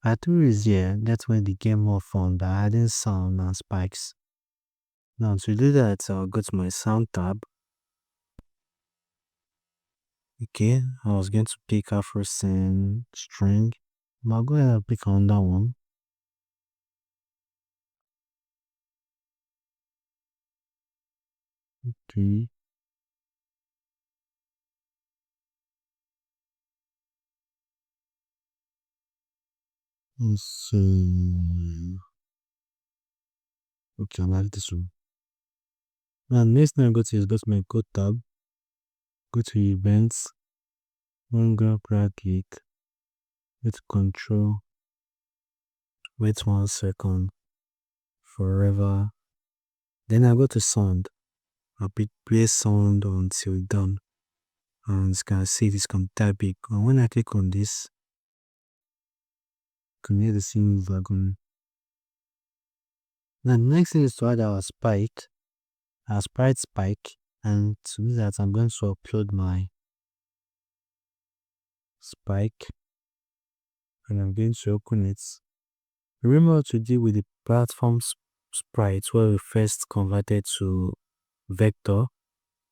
Artillery is here. That's when the game more fun by adding sound and spikes. Now to do that, I'll go to my sound tab. Okay, I was going to pick Afro string. I'll go ahead and pick on that one. Okay. So, okay, I like this one. Now, next thing I go to is go to my code tab, go to events, one grab right click, go to control, wait 1 second, forever. Then I go to sound. I'll play sound until done. And you can see this can type big. And when I click on this, you can hear the same wagon. Now, the next thing is to add our sprite spike. And to do that, I'm going to upload my spike and I'm going to open it. Remember what to do with the platform sprites where we first converted to vector.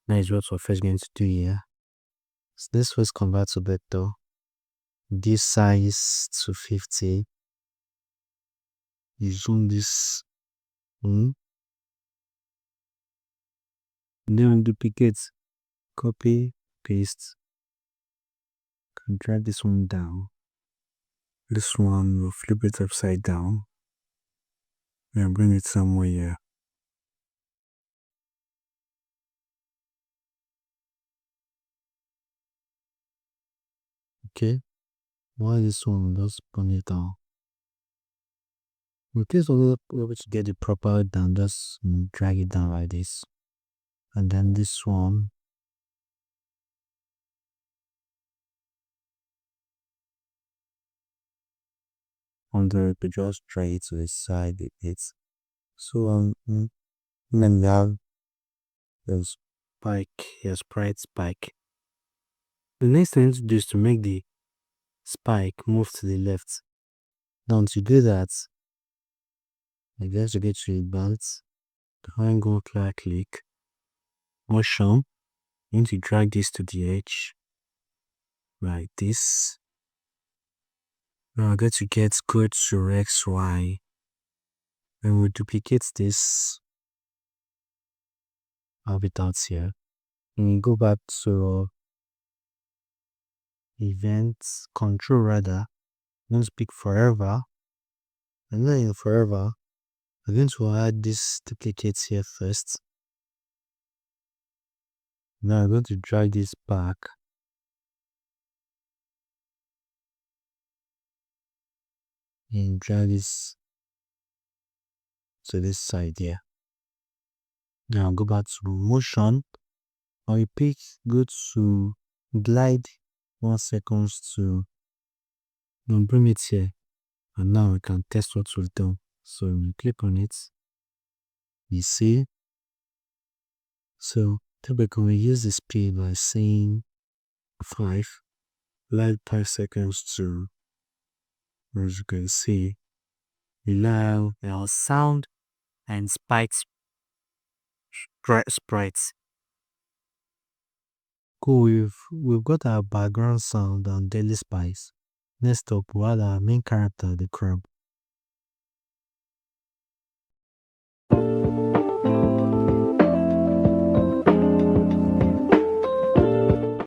That is what we're first going to do here. So this first convert to vector. This size to 50. You zoom this in. Then duplicate, copy, paste. Can drag this one down. This one will flip it upside down and bring it somewhere here. Okay, while this one just bring it down. In case we're able to get it proper down, just drag it down like this. And then this one, under to just drag it to the side a bit. So then we have the spike, a sprite spike. The next thing to do is to make the spike move to the left. Now to do that, I guess to get to a bounce, triangle click, motion. You need to drag this to the edge like this. Now I'm going to go to XY and we duplicate this. Have it out here. And you go back to events control rather. Don't speak forever. And then in forever, I'm going to add this duplicate here first. Now I'm going to drag this back. And drag this to this side here. Now I'll go back to motion. Or you go to glide 1 second to bring it here. And now we can test what we've done. So we click on it. You see. So typically we use the speed by saying 5. Glide 5 seconds to, as you can see, allow our sound and spikes sprites. Cool, we've got our background sound and daily spice. Next up, we'll add our main character, the crab.